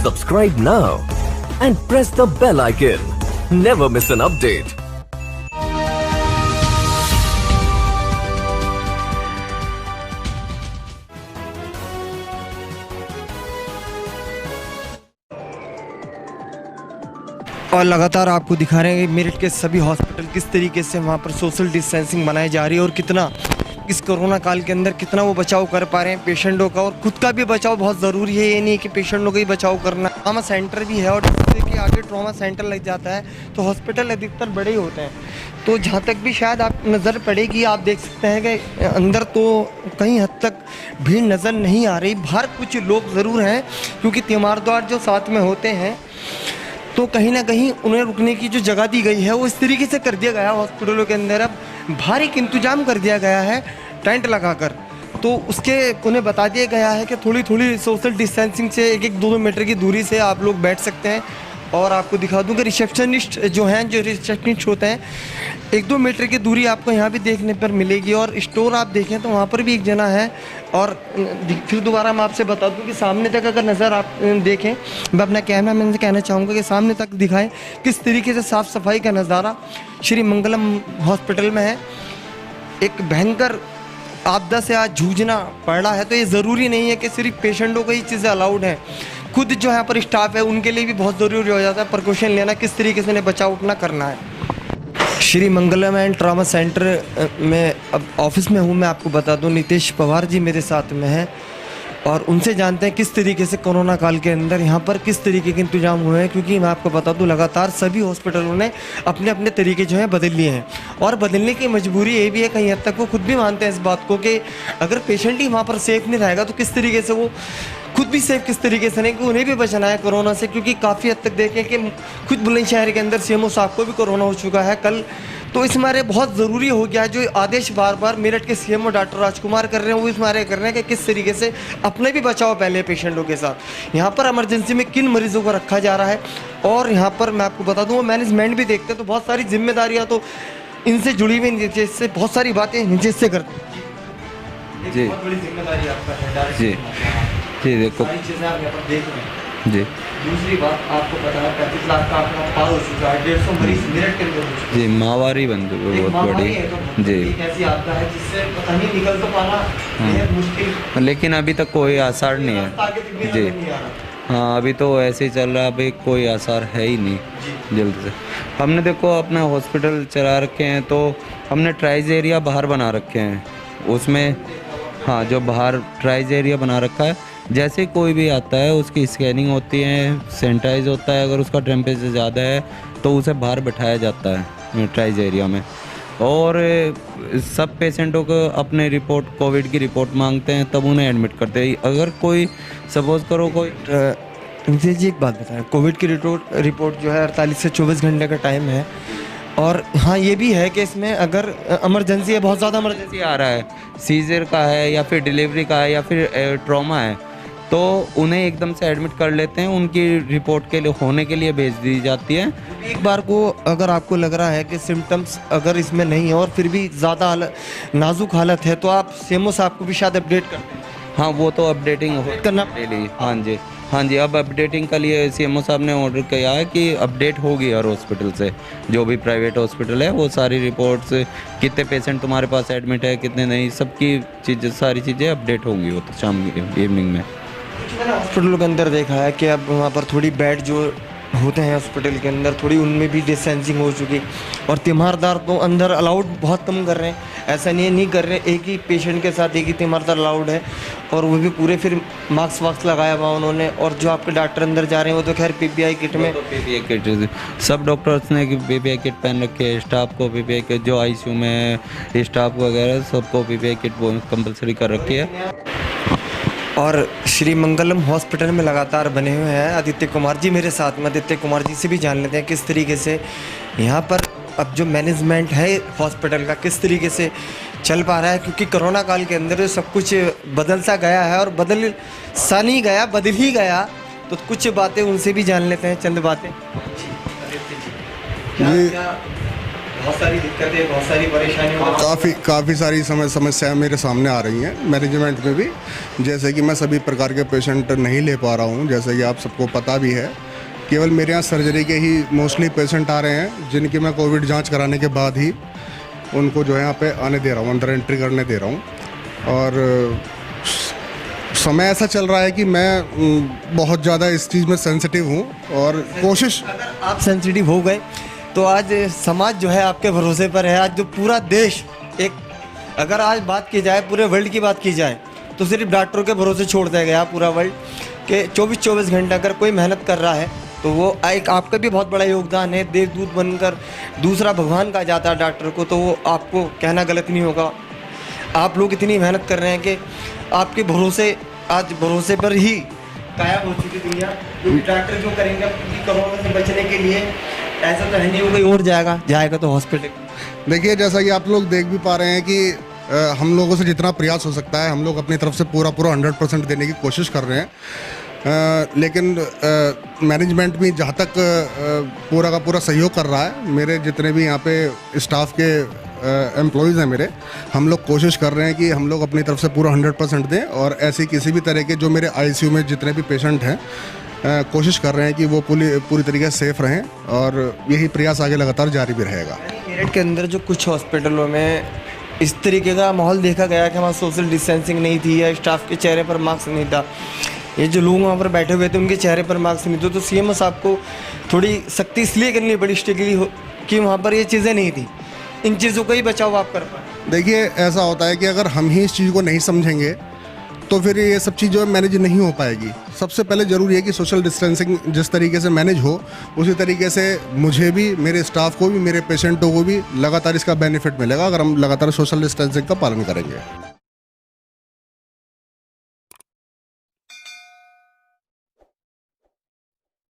Subscribe now and press the bell icon. Never miss an update. और लगातार आपको दिखा रहे हैं कि मेरठ के सभी हॉस्पिटल किस तरीके से वहाँ पर सोशल डिस्टेंसिंग बनाई जा रही है और कितना इस कोरोना काल के अंदर कितना वो बचाव कर पा रहे हैं पेशेंटों का। और खुद का भी बचाव बहुत ज़रूरी है, ये नहीं है कि पेशेंटों का ही बचाव करना। ट्रॉमा सेंटर भी है और जिससे कि आगे ट्रॉमा सेंटर लग जाता है तो हॉस्पिटल अधिकतर बड़े ही होते हैं। तो जहाँ तक भी शायद आप नज़र पड़ेगी, आप देख सकते हैं कि अंदर तो कहीं हद तक भीड़ नज़र नहीं आ रही। बाहर कुछ लोग ज़रूर हैं क्योंकि तीमारदार जो साथ में होते हैं तो कहीं ना कहीं उन्हें रुकने की जो जगह दी गई है वो इस तरीके से कर दिया गया है हॉस्पिटलों के अंदर। अब भारी इंतजाम कर दिया गया है टेंट लगाकर, तो उसके उन्हें बता दिया गया है कि थोड़ी थोड़ी सोशल डिस्टेंसिंग से 1-2 मीटर की दूरी से आप लोग बैठ सकते हैं। और आपको दिखा दूं कि रिसेप्शनिस्ट जो रिसेप्शनिस्ट होते हैं 1-2 मीटर की दूरी आपको यहाँ भी देखने पर मिलेगी। और स्टोर आप देखें तो वहाँ पर भी एक जना है। और फिर दोबारा मैं आपसे बता दूं कि सामने तक अगर नज़र आप देखें, मैं अपना कैमरा मैन से कहना चाहूँगा कि सामने तक दिखाएं किस तरीके से साफ़ सफाई का नज़ारा श्री मंगलम हॉस्पिटल में है। एक भयंकर आपदा से आज जूझना पड़ रहा है, तो ये ज़रूरी नहीं है कि सिर्फ पेशेंटों को ही चीज़ें अलाउड हैं, खुद जो यहाँ पर स्टाफ है उनके लिए भी बहुत ज़रूरी हो जाता है प्रिकॉशन लेना, किस तरीके से उन्हें बचाव अपना करना है। श्री मंगलम एंड ट्रॉमा सेंटर में अब ऑफिस में हूँ, मैं आपको बता दूँ नितेश पवार जी मेरे साथ में हैं और उनसे जानते हैं किस तरीके से कोरोना काल के अंदर यहाँ पर किस तरीके के इंतजाम हुए हैं। क्योंकि मैं आपको बता दूँ लगातार सभी हॉस्पिटलों ने अपने अपने तरीके जो हैं बदल लिए हैं और बदलने की मजबूरी ये भी है, कहीं हद तक वो खुद भी मानते हैं इस बात को कि अगर पेशेंट ही वहाँ पर सेफ नहीं रहेगा तो किस तरीके से वो खुद भी सेफ किस तरीके से नहीं, कि उन्हें भी बचना है कोरोना से। क्योंकि काफ़ी हद तक देखें कि खुद बुलंदशहर के अंदर सीएमओ साहब को भी कोरोना हो चुका है कल, तो इस मारे बहुत ज़रूरी हो गया है जो आदेश बार बार मेरठ के सीएमओ डॉक्टर राजकुमार कर रहे हैं, वो इस मारे कर रहे हैं कि किस तरीके से अपने भी बचाव पहले पेशेंटों के साथ। यहाँ पर इमरजेंसी में किन मरीजों को रखा जा रहा है और यहाँ पर मैं आपको बता दूँ वो मैनेजमेंट भी देखते हैं, तो बहुत सारी जिम्मेदारियाँ तो इनसे जुड़ी हुई नीचे से बहुत सारी बातें नीचे से करते हैं। जी बहुत बड़ी जिम्मेदारी आपका है जी जी देखो सारी चीज़ें आप यहाँ पर देख रहे हैं। जी दूसरी बात आपको पता है 35 लाख का आपका पार हो चुका है, 150 मरीज मेरठ के अंदर हो चुके हैं। जी माहवारी बंद एक बहुत महामारी है, तो बड़ी जी, एक ऐसी आपदा है जिससे पता नहीं निकल तो पाना बेहद मुश्किल, लेकिन अभी तक कोई आसार नहीं रास्ता आगे तक भी है। जी नजर नहीं आ रहा। हाँ, अभी तो ऐसे ही चल रहा है, अभी कोई आसार है ही नहीं जल्द से। हमने देखो अपना हॉस्पिटल चला रखे हैं तो हमने ट्राइज एरिया बाहर बना रखे हैं, उसमें हाँ जो बाहर ट्राइज एरिया बना रखा है, जैसे कोई भी आता है उसकी स्कैनिंग होती है, सैनिटाइज होता है, अगर उसका टेम्परेचर ज़्यादा है तो उसे बाहर बैठाया जाता है ट्राइज एरिया में। और सब पेशेंटों को अपने रिपोर्ट कोविड की रिपोर्ट मांगते हैं तब उन्हें एडमिट करते हैं। अगर कोई सपोज करो कोई मुझे जी एक बात बताएं, कोविड की रिपोर्ट जो है 48 से 24 घंटे का टाइम है। और हाँ ये भी है कि इसमें अगर इमरजेंसी है, बहुत ज़्यादा इमरजेंसी आ रहा है, सीजर का है या फिर डिलीवरी का है या फिर ट्रॉमा है, तो उन्हें एकदम से एडमिट कर लेते हैं, उनकी रिपोर्ट के लिए होने के लिए भेज दी जाती है। एक बार को अगर आपको लग रहा है कि सिम्टम्स अगर इसमें नहीं है और फिर भी ज़्यादा नाजुक हालत है तो आप सीएमओ साहब को भी शायद अपडेट कर दें। हाँ वो तो अपडेटिंग करना डेली। हाँ जी अब अपडेटिंग के लिए सीएमओ साहब ने ऑर्डर किया है कि अपडेट होगी हर हॉस्पिटल से, जो भी प्राइवेट हॉस्पिटल है वो सारी रिपोर्ट्स, कितने पेशेंट तुम्हारे पास एडमिट है कितने नहीं, सबकी चीज़ें सारी चीज़ें अपडेट होंगी वो तो शाम की इवनिंग में। मैंने हॉस्पिटलों के अंदर देखा है कि अब वहाँ पर थोड़ी बेड जो होते हैं हॉस्पिटल के अंदर थोड़ी उनमें भी डिस्टेंसिंग हो चुकी, और तीमारदार तो अंदर अलाउड बहुत कम कर रहे हैं, ऐसा नहीं कर रहे, एक ही पेशेंट के साथ एक ही तीमारदार अलाउड है और वो भी पूरे फिर मास्क वास्क लगाया हुआ उन्होंने। और जो आपके डॉक्टर अंदर जा रहे हैं वो तो खैर पीपीआई किट में, पीपीआई किट सब डॉक्टर्स ने पीपीआई किट पहन रखी है, स्टाफ को पीपीआई किट, जो आईसीयू में स्टाफ वगैरह सबको पीपीआई किट कंपलसरी कर रखी है। और श्री मंगलम हॉस्पिटल में लगातार बने हुए हैं आदित्य कुमार जी मेरे साथ में। आदित्य कुमार जी से भी जान लेते हैं किस तरीके से यहाँ पर अब जो मैनेजमेंट है हॉस्पिटल का किस तरीके से चल पा रहा है, क्योंकि कोरोना काल के अंदर सब कुछ बदल सा गया है और बदल सा नहीं गया, बदल ही गया। तो कुछ बातें उनसे भी जान लेते हैं, चंद बातें। क्या बहुत सारी दिक्कतें, बहुत सारी परेशानियाँ। काफ़ी सारी समस्याएं मेरे सामने आ रही हैं मैनेजमेंट में भी। जैसे कि मैं सभी प्रकार के पेशेंट नहीं ले पा रहा हूं, जैसे कि आप सबको पता भी है। केवल मेरे यहाँ सर्जरी के ही मोस्टली पेशेंट आ रहे हैं, जिनकी मैं कोविड जांच कराने के बाद ही उनको जो है यहाँ पे आने दे रहा हूँ, अंदर एंट्री करने दे रहा हूँ। और समय ऐसा चल रहा है कि मैं बहुत ज़्यादा इस चीज़ में सेंसिटिव हूँ और कोशिश। अगर आप सेंसिटिव हो गए तो आज समाज जो है आपके भरोसे पर है। आज जो पूरा देश एक, अगर आज बात की जाए पूरे वर्ल्ड की बात की जाए तो सिर्फ डॉक्टरों के भरोसे छोड़ दिया गया पूरा वर्ल्ड के 24-24 घंटे अगर कोई मेहनत कर रहा है तो वो एक आपका भी बहुत बड़ा योगदान है। देवदूत बनकर दूसरा भगवान कहा जाता है डॉक्टर को, तो वो आपको कहना गलत नहीं होगा। आप लोग इतनी मेहनत कर रहे हैं कि आपके भरोसे, आज भरोसे पर ही कायम हो चुकी दुनिया। क्योंकि डॉक्टर जो करेंगे क्योंकि कोरोना से बचने के लिए, ऐसा तो है नहीं वो कहीं और जाएगा तो हॉस्पिटल। देखिए, जैसा कि आप लोग देख भी पा रहे हैं कि हम लोगों से जितना प्रयास हो सकता है हम लोग अपनी तरफ से पूरा 100% देने की कोशिश कर रहे हैं। लेकिन मैनेजमेंट भी जहाँ तक पूरा का पूरा सहयोग कर रहा है, मेरे जितने भी यहाँ पे स्टाफ के एम्प्लॉयज़ हैं मेरे, हम लोग कोशिश कर रहे हैं कि हम लोग अपनी तरफ से पूरा 100% दें। और ऐसी किसी भी तरह के जो मेरे ICU में जितने भी पेशेंट हैं, कोशिश कर रहे हैं कि वो पूरी तरीके से सेफ रहें, और यही प्रयास आगे लगातार जारी भी रहेगा। मेरठ के अंदर जो कुछ हॉस्पिटलों में इस तरीके का माहौल देखा गया कि वहाँ सोशल डिस्टेंसिंग नहीं थी या स्टाफ के चेहरे पर मास्क नहीं था, ये जो लोग वहाँ पर बैठे हुए थे उनके चेहरे पर मास्क नहीं थे, तो CM साहब को थोड़ी सख्ती इसलिए करनी पड़ी स्ट्रिक्टली कि वहाँ पर ये चीज़ें नहीं थी। इन चीज़ों का ही बचाव आप कर पाए। देखिए, ऐसा होता है कि अगर हम ही इस चीज़ को नहीं समझेंगे तो फिर ये सब चीज़ जो है मैनेज नहीं हो पाएगी। सबसे पहले ज़रूरी है कि सोशल डिस्टेंसिंग जिस तरीके से मैनेज हो, उसी तरीके से मुझे भी, मेरे स्टाफ को भी, मेरे पेशेंटों को भी लगातार इसका बेनिफिट मिलेगा अगर हम लगातार सोशल डिस्टेंसिंग का पालन करेंगे।